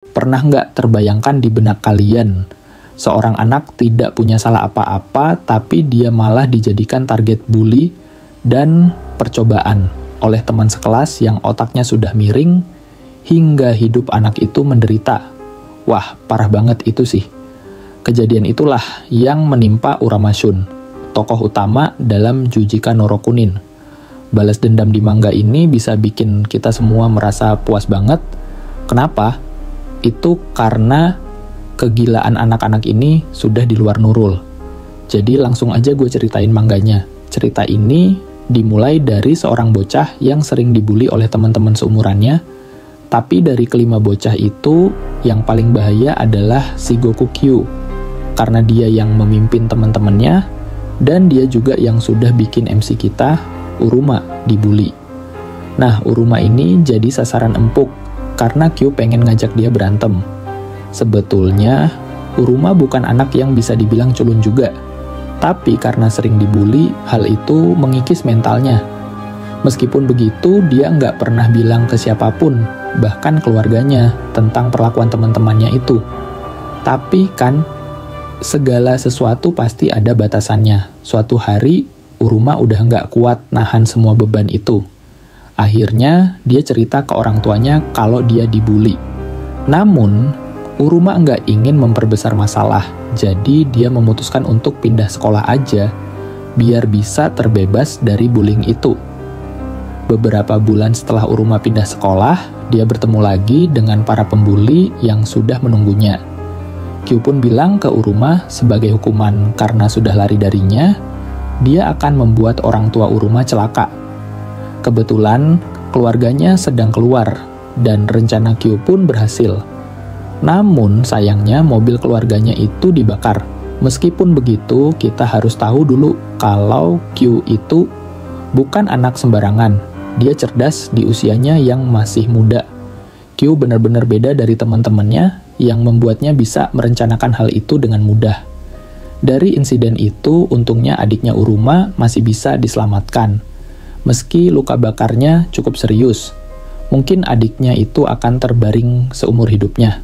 Pernah nggak terbayangkan di benak kalian, seorang anak tidak punya salah apa-apa, tapi dia malah dijadikan target bully dan percobaan oleh teman sekelas yang otaknya sudah miring, hingga hidup anak itu menderita. Wah, parah banget itu sih. Kejadian itulah yang menimpa Urama Shun, tokoh utama dalam Jujika no Rokunin. Balas dendam di manga ini bisa bikin kita semua merasa puas banget. Kenapa? Itu karena kegilaan anak-anak ini sudah di luar Nurul. Jadi langsung aja gue ceritain mangganya. Cerita ini dimulai dari seorang bocah yang sering dibully oleh teman-teman seumurannya, tapi dari kelima bocah itu, yang paling bahaya adalah si Goku Kyu, karena dia yang memimpin teman-temannya, dan dia juga yang sudah bikin MC kita, Uruma, dibully. Nah, Uruma ini jadi sasaran empuk, karena Kyu pengen ngajak dia berantem. Sebetulnya, Uruma bukan anak yang bisa dibilang culun juga, tapi karena sering dibully, hal itu mengikis mentalnya. Meskipun begitu, dia nggak pernah bilang ke siapapun, bahkan keluarganya, tentang perlakuan teman-temannya itu. Tapi kan, segala sesuatu pasti ada batasannya. Suatu hari, Uruma udah nggak kuat nahan semua beban itu. Akhirnya, dia cerita ke orang tuanya kalau dia dibully. Namun, Uruma nggak ingin memperbesar masalah, jadi dia memutuskan untuk pindah sekolah aja, biar bisa terbebas dari bullying itu. Beberapa bulan setelah Uruma pindah sekolah, dia bertemu lagi dengan para pembuli yang sudah menunggunya. Kyu pun bilang ke Uruma sebagai hukuman karena sudah lari darinya, dia akan membuat orang tua Uruma celaka. Kebetulan, keluarganya sedang keluar, dan rencana Kyu pun berhasil. Namun, sayangnya mobil keluarganya itu dibakar. Meskipun begitu, kita harus tahu dulu kalau Kyu itu bukan anak sembarangan. Dia cerdas di usianya yang masih muda. Kyu benar-benar beda dari teman-temannya yang membuatnya bisa merencanakan hal itu dengan mudah. Dari insiden itu, untungnya adiknya Uruma masih bisa diselamatkan. Meski luka bakarnya cukup serius, mungkin adiknya itu akan terbaring seumur hidupnya.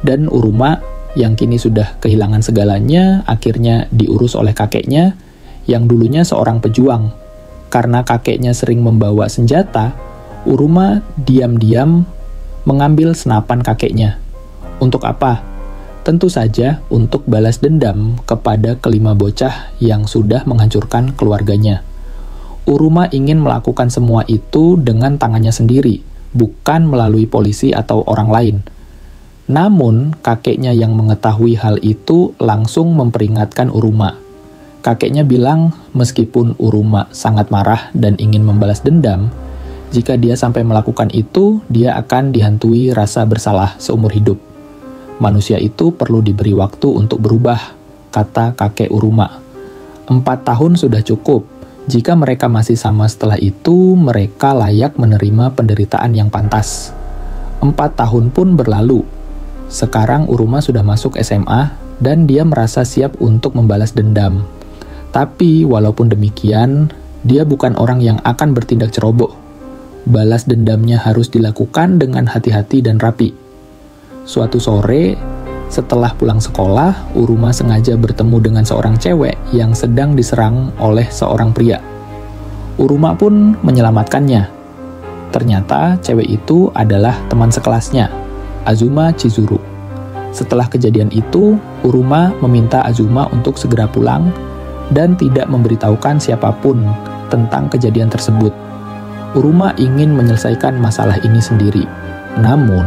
Dan Uruma, yang kini sudah kehilangan segalanya, akhirnya diurus oleh kakeknya, yang dulunya seorang pejuang. Karena kakeknya sering membawa senjata, Uruma diam-diam mengambil senapan kakeknya. Untuk apa? Tentu saja untuk balas dendam kepada kelima bocah yang sudah menghancurkan keluarganya. Uruma ingin melakukan semua itu dengan tangannya sendiri, bukan melalui polisi atau orang lain. Namun, kakeknya yang mengetahui hal itu langsung memperingatkan Uruma. Kakeknya bilang, meskipun Uruma sangat marah dan ingin membalas dendam, jika dia sampai melakukan itu, dia akan dihantui rasa bersalah seumur hidup. Manusia itu perlu diberi waktu untuk berubah, kata kakek Uruma. 4 tahun sudah cukup. Jika mereka masih sama setelah itu, mereka layak menerima penderitaan yang pantas. 4 tahun pun berlalu. Sekarang Uruma sudah masuk SMA, dan dia merasa siap untuk membalas dendam. Tapi, walaupun demikian, dia bukan orang yang akan bertindak ceroboh. Balas dendamnya harus dilakukan dengan hati-hati dan rapi. Suatu sore, setelah pulang sekolah, Uruma sengaja bertemu dengan seorang cewek yang sedang diserang oleh seorang pria. Uruma pun menyelamatkannya. Ternyata cewek itu adalah teman sekelasnya, Azuma Chizuru. Setelah kejadian itu, Uruma meminta Azuma untuk segera pulang dan tidak memberitahukan siapapun tentang kejadian tersebut. Uruma ingin menyelesaikan masalah ini sendiri. Namun,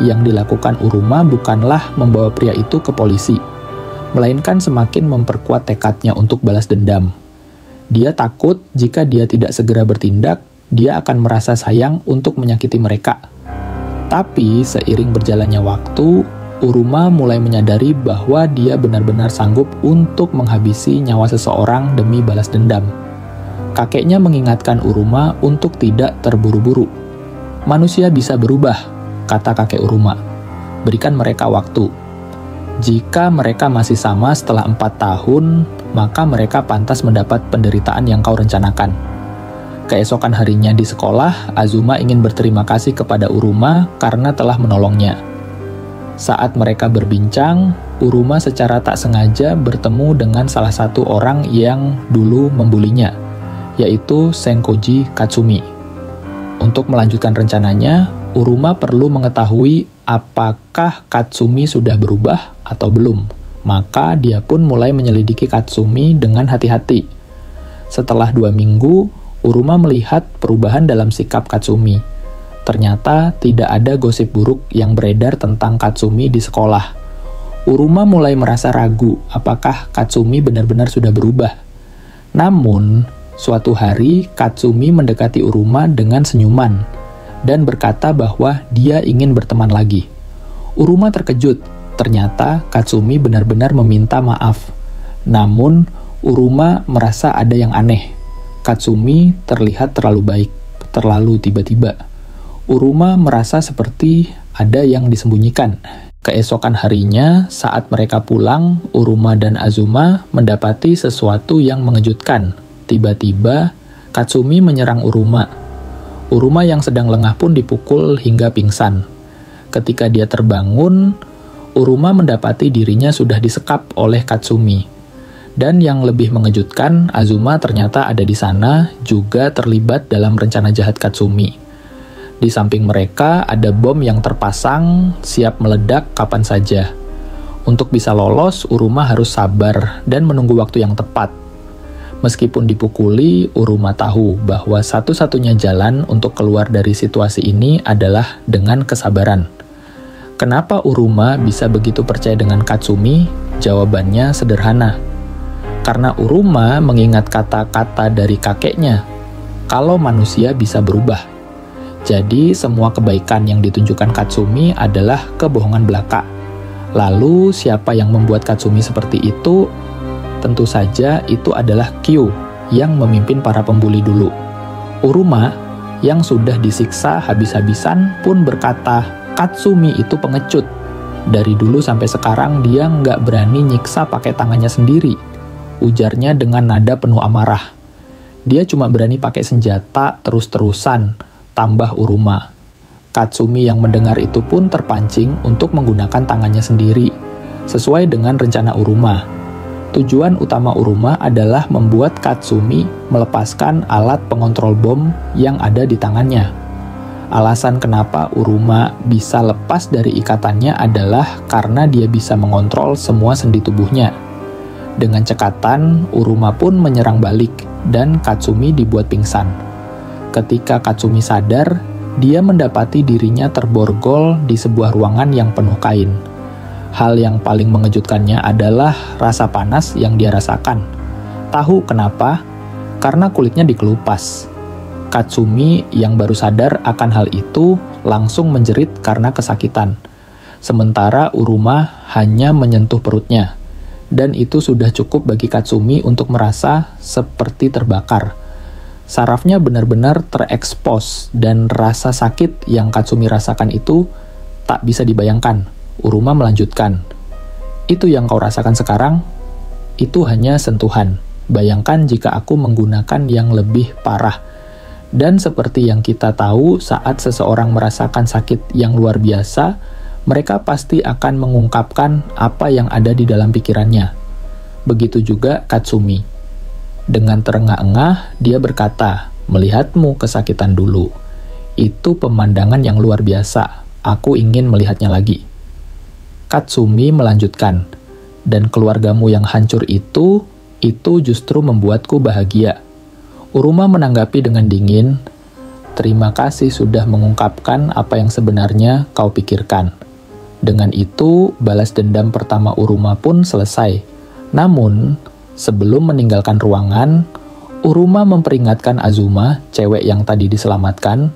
yang dilakukan Uruma bukanlah membawa pria itu ke polisi, melainkan semakin memperkuat tekadnya untuk balas dendam. Dia takut jika dia tidak segera bertindak, dia akan merasa sayang untuk menyakiti mereka. Tapi, seiring berjalannya waktu, Uruma mulai menyadari bahwa dia benar-benar sanggup untuk menghabisi nyawa seseorang demi balas dendam. Kakeknya mengingatkan Uruma untuk tidak terburu-buru. Manusia bisa berubah, kata kakek Uruma. Berikan mereka waktu. Jika mereka masih sama setelah 4 tahun, maka mereka pantas mendapat penderitaan yang kau rencanakan. Keesokan harinya di sekolah, Azuma ingin berterima kasih kepada Uruma karena telah menolongnya. Saat mereka berbincang, Uruma secara tak sengaja bertemu dengan salah satu orang yang dulu membulinya, yaitu Senkoji Katsumi. Untuk melanjutkan rencananya, Uruma perlu mengetahui apakah Katsumi sudah berubah atau belum. Maka dia pun mulai menyelidiki Katsumi dengan hati-hati. Setelah 2 minggu, Uruma melihat perubahan dalam sikap Katsumi. Ternyata tidak ada gosip buruk yang beredar tentang Katsumi di sekolah. Uruma mulai merasa ragu apakah Katsumi benar-benar sudah berubah. Namun, suatu hari Katsumi mendekati Uruma dengan senyuman dan berkata bahwa dia ingin berteman lagi. Uruma terkejut, ternyata Katsumi benar-benar meminta maaf. Namun, Uruma merasa ada yang aneh. Katsumi terlihat terlalu baik, terlalu tiba-tiba. Uruma merasa seperti ada yang disembunyikan. Keesokan harinya, saat mereka pulang, Uruma dan Azuma mendapati sesuatu yang mengejutkan. Tiba-tiba, Katsumi menyerang Uruma. Uruma yang sedang lengah pun dipukul hingga pingsan. Ketika dia terbangun, Uruma mendapati dirinya sudah disekap oleh Katsumi. Dan yang lebih mengejutkan, Azuma ternyata ada di sana, juga terlibat dalam rencana jahat Katsumi. Di samping mereka ada bom yang terpasang, siap meledak kapan saja. Untuk bisa lolos, Uruma harus sabar dan menunggu waktu yang tepat. Meskipun dipukuli, Uruma tahu bahwa satu-satunya jalan untuk keluar dari situasi ini adalah dengan kesabaran. Kenapa Uruma bisa begitu percaya dengan Katsumi? Jawabannya sederhana. Karena Uruma mengingat kata-kata dari kakeknya, kalau manusia bisa berubah. Jadi, semua kebaikan yang ditunjukkan Katsumi adalah kebohongan belaka. Lalu, siapa yang membuat Katsumi seperti itu? Tentu saja itu adalah Kyu yang memimpin para pembuli dulu. Uruma yang sudah disiksa habis-habisan pun berkata, Katsumi itu pengecut. Dari dulu sampai sekarang dia nggak berani nyiksa pakai tangannya sendiri. Ujarnya dengan nada penuh amarah. Dia cuma berani pakai senjata terus-terusan, tambah Uruma. Katsumi yang mendengar itu pun terpancing untuk menggunakan tangannya sendiri, sesuai dengan rencana Uruma. Tujuan utama Uruma adalah membuat Katsumi melepaskan alat pengontrol bom yang ada di tangannya. Alasan kenapa Uruma bisa lepas dari ikatannya adalah karena dia bisa mengontrol semua sendi tubuhnya. Dengan cekatan, Uruma pun menyerang balik dan Katsumi dibuat pingsan. Ketika Katsumi sadar, dia mendapati dirinya terborgol di sebuah ruangan yang penuh kain. Hal yang paling mengejutkannya adalah rasa panas yang dia rasakan. Tahu kenapa? Karena kulitnya dikelupas. Katsumi yang baru sadar akan hal itu langsung menjerit karena kesakitan. Sementara Uruma hanya menyentuh perutnya. Dan itu sudah cukup bagi Katsumi untuk merasa seperti terbakar. Sarafnya benar-benar terekspos dan rasa sakit yang Katsumi rasakan itu tak bisa dibayangkan. Uruma melanjutkan, "Itu yang kau rasakan sekarang, itu hanya sentuhan. Bayangkan jika aku menggunakan yang lebih parah." Dan seperti yang kita tahu, saat seseorang merasakan sakit yang luar biasa, mereka pasti akan mengungkapkan apa yang ada di dalam pikirannya. Begitu juga Katsumi. Dengan terengah-engah, dia berkata, "Melihatmu kesakitan dulu. Itu pemandangan yang luar biasa. Aku ingin melihatnya lagi." Katsumi melanjutkan, "Dan keluargamu yang hancur itu justru membuatku bahagia." Uruma menanggapi dengan dingin, "Terima kasih sudah mengungkapkan apa yang sebenarnya kau pikirkan." Dengan itu, balas dendam pertama Uruma pun selesai. Namun, sebelum meninggalkan ruangan, Uruma memperingatkan Azuma, cewek yang tadi diselamatkan,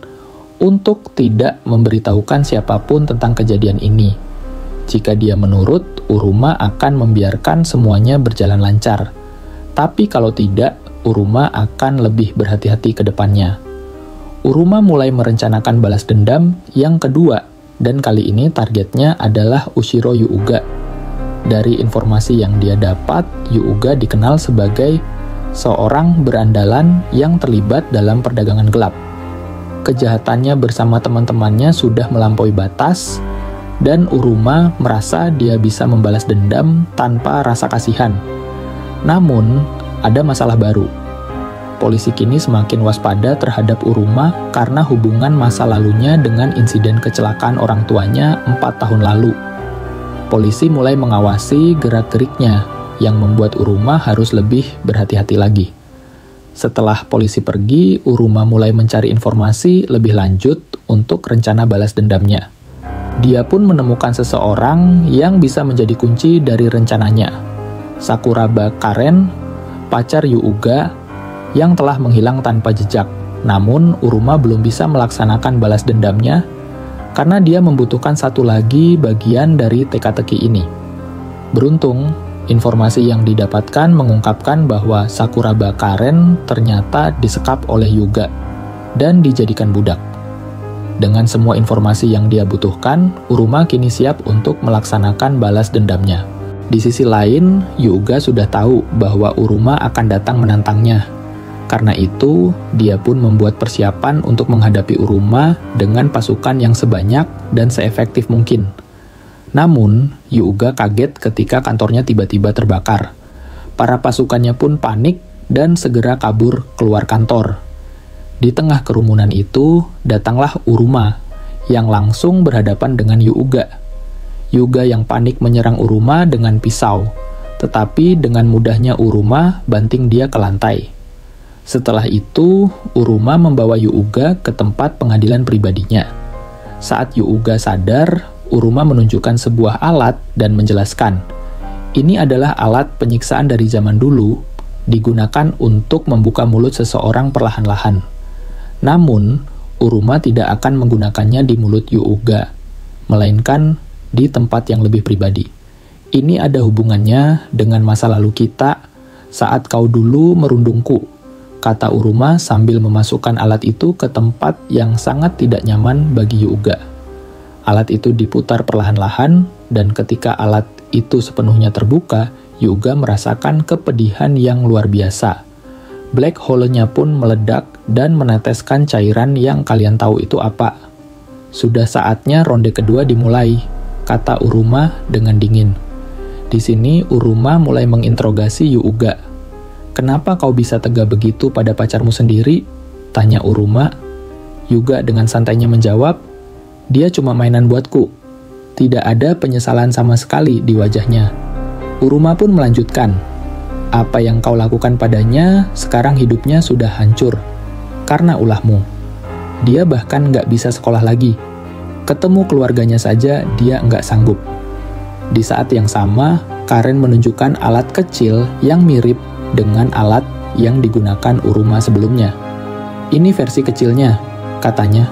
untuk tidak memberitahukan siapapun tentang kejadian ini. Jika dia menurut, Uruma akan membiarkan semuanya berjalan lancar. Tapi kalau tidak, Uruma akan lebih berhati-hati ke depannya. Uruma mulai merencanakan balas dendam yang kedua, dan kali ini targetnya adalah Ushiro Yuuga. Dari informasi yang dia dapat, Yuuga dikenal sebagai seorang berandalan yang terlibat dalam perdagangan gelap. Kejahatannya bersama teman-temannya sudah melampaui batas, dan Uruma merasa dia bisa membalas dendam tanpa rasa kasihan. Namun, ada masalah baru. Polisi kini semakin waspada terhadap Uruma karena hubungan masa lalunya dengan insiden kecelakaan orang tuanya 4 tahun lalu. Polisi mulai mengawasi gerak-geriknya yang membuat Uruma harus lebih berhati-hati lagi. Setelah polisi pergi, Uruma mulai mencari informasi lebih lanjut untuk rencana balas dendamnya. Dia pun menemukan seseorang yang bisa menjadi kunci dari rencananya. Sakuraba Karen, pacar Yuuga, yang telah menghilang tanpa jejak. Namun, Uruma belum bisa melaksanakan balas dendamnya karena dia membutuhkan satu lagi bagian dari teka-teki ini. Beruntung, informasi yang didapatkan mengungkapkan bahwa Sakuraba Karen ternyata disekap oleh Yuga dan dijadikan budak. Dengan semua informasi yang dia butuhkan, Uruma kini siap untuk melaksanakan balas dendamnya. Di sisi lain, Yuga sudah tahu bahwa Uruma akan datang menantangnya. Karena itu, dia pun membuat persiapan untuk menghadapi Uruma dengan pasukan yang sebanyak dan seefektif mungkin. Namun, Yuga kaget ketika kantornya tiba-tiba terbakar. Para pasukannya pun panik dan segera kabur keluar kantor. Di tengah kerumunan itu, datanglah Uruma yang langsung berhadapan dengan Yuga. Yuga yang panik menyerang Uruma dengan pisau, tetapi dengan mudahnya Uruma banting dia ke lantai. Setelah itu, Uruma membawa Yuga ke tempat pengadilan pribadinya. Saat Yuga sadar, Uruma menunjukkan sebuah alat dan menjelaskan, ini adalah alat penyiksaan dari zaman dulu, digunakan untuk membuka mulut seseorang perlahan-lahan. Namun, Uruma tidak akan menggunakannya di mulut Yuga, melainkan di tempat yang lebih pribadi. Ini ada hubungannya dengan masa lalu kita saat kau dulu merundungku, kata Uruma sambil memasukkan alat itu ke tempat yang sangat tidak nyaman bagi Yuga. Alat itu diputar perlahan-lahan, dan ketika alat itu sepenuhnya terbuka, Yuga merasakan kepedihan yang luar biasa. Black hole-nya pun meledak dan meneteskan cairan yang kalian tahu itu apa. Sudah saatnya ronde kedua dimulai, kata Uruma dengan dingin. Di sini Uruma mulai menginterogasi Yuga. Kenapa kau bisa tega begitu pada pacarmu sendiri? Tanya Uruma. Yuga dengan santainya menjawab, dia cuma mainan buatku. Tidak ada penyesalan sama sekali di wajahnya. Uruma pun melanjutkan, apa yang kau lakukan padanya, sekarang hidupnya sudah hancur. Karena ulahmu. Dia bahkan nggak bisa sekolah lagi. Ketemu keluarganya saja, dia nggak sanggup. Di saat yang sama, Karen menunjukkan alat kecil yang mirip dengan alat yang digunakan Uruma sebelumnya. Ini versi kecilnya, katanya.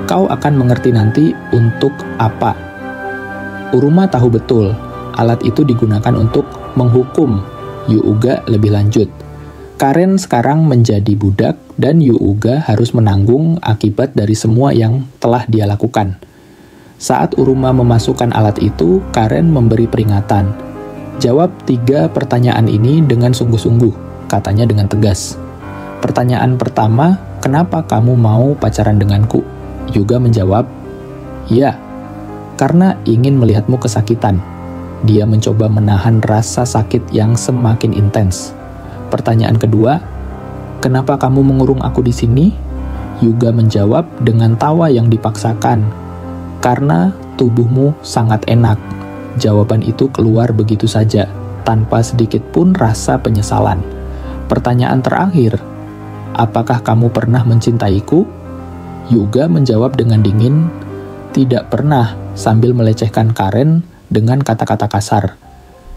Kau akan mengerti nanti untuk apa. Uruma tahu betul, alat itu digunakan untuk menghukum Yuga lebih lanjut. Karen sekarang menjadi budak dan Yuga harus menanggung akibat dari semua yang telah dia lakukan. Saat Uruma memasukkan alat itu, Karen memberi peringatan. Jawab 3 pertanyaan ini dengan sungguh-sungguh, katanya dengan tegas. Pertanyaan pertama, kenapa kamu mau pacaran denganku? Yuga menjawab, ya, karena ingin melihatmu kesakitan. Dia mencoba menahan rasa sakit yang semakin intens. Pertanyaan kedua, kenapa kamu mengurung aku di sini? Yuga menjawab dengan tawa yang dipaksakan. Karena tubuhmu sangat enak. Jawaban itu keluar begitu saja, tanpa sedikit pun rasa penyesalan. Pertanyaan terakhir, apakah kamu pernah mencintaiku? Yuga menjawab dengan dingin, tidak pernah, sambil melecehkan Karen dengan kata-kata kasar.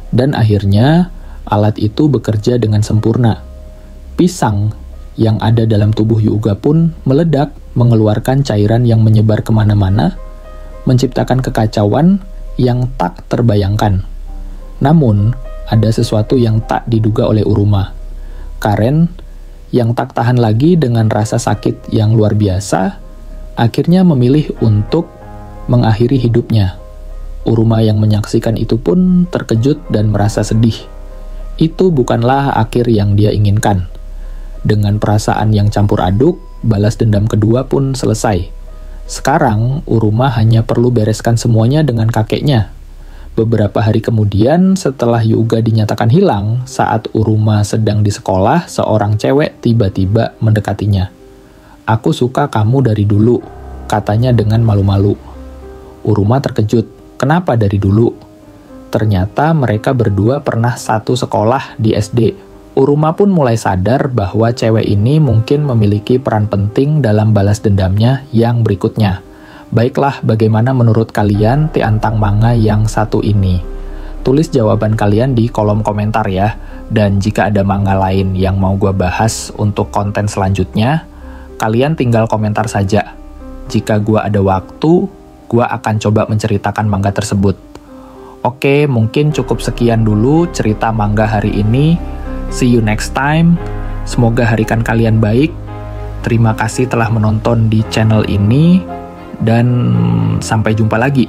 Dan akhirnya, alat itu bekerja dengan sempurna. Pisang yang ada dalam tubuh Yuga pun meledak, mengeluarkan cairan yang menyebar kemana-mana, menciptakan kekacauan yang tak terbayangkan. Namun, ada sesuatu yang tak diduga oleh Uruma. Karen, yang tak tahan lagi dengan rasa sakit yang luar biasa, akhirnya memilih untuk mengakhiri hidupnya. Uruma yang menyaksikan itu pun terkejut dan merasa sedih. Itu bukanlah akhir yang dia inginkan. Dengan perasaan yang campur aduk, balas dendam kedua pun selesai. Sekarang, Uruma hanya perlu bereskan semuanya dengan kakeknya. Beberapa hari kemudian, setelah Hyuga dinyatakan hilang, saat Uruma sedang di sekolah, seorang cewek tiba-tiba mendekatinya. "Aku suka kamu dari dulu," katanya dengan malu-malu. Uruma terkejut. Kenapa dari dulu? Ternyata mereka berdua pernah satu sekolah di SD. Uruma pun mulai sadar bahwa cewek ini mungkin memiliki peran penting dalam balas dendamnya yang berikutnya. Baiklah, bagaimana menurut kalian Tiantang manga yang satu ini? Tulis jawaban kalian di kolom komentar ya. Dan jika ada manga lain yang mau gue bahas untuk konten selanjutnya, kalian tinggal komentar saja. Jika gue ada waktu, gue akan coba menceritakan manga tersebut. Oke, mungkin cukup sekian dulu cerita manga hari ini. See you next time. Semoga harikan kalian baik. Terima kasih telah menonton di channel ini. Dan sampai jumpa lagi.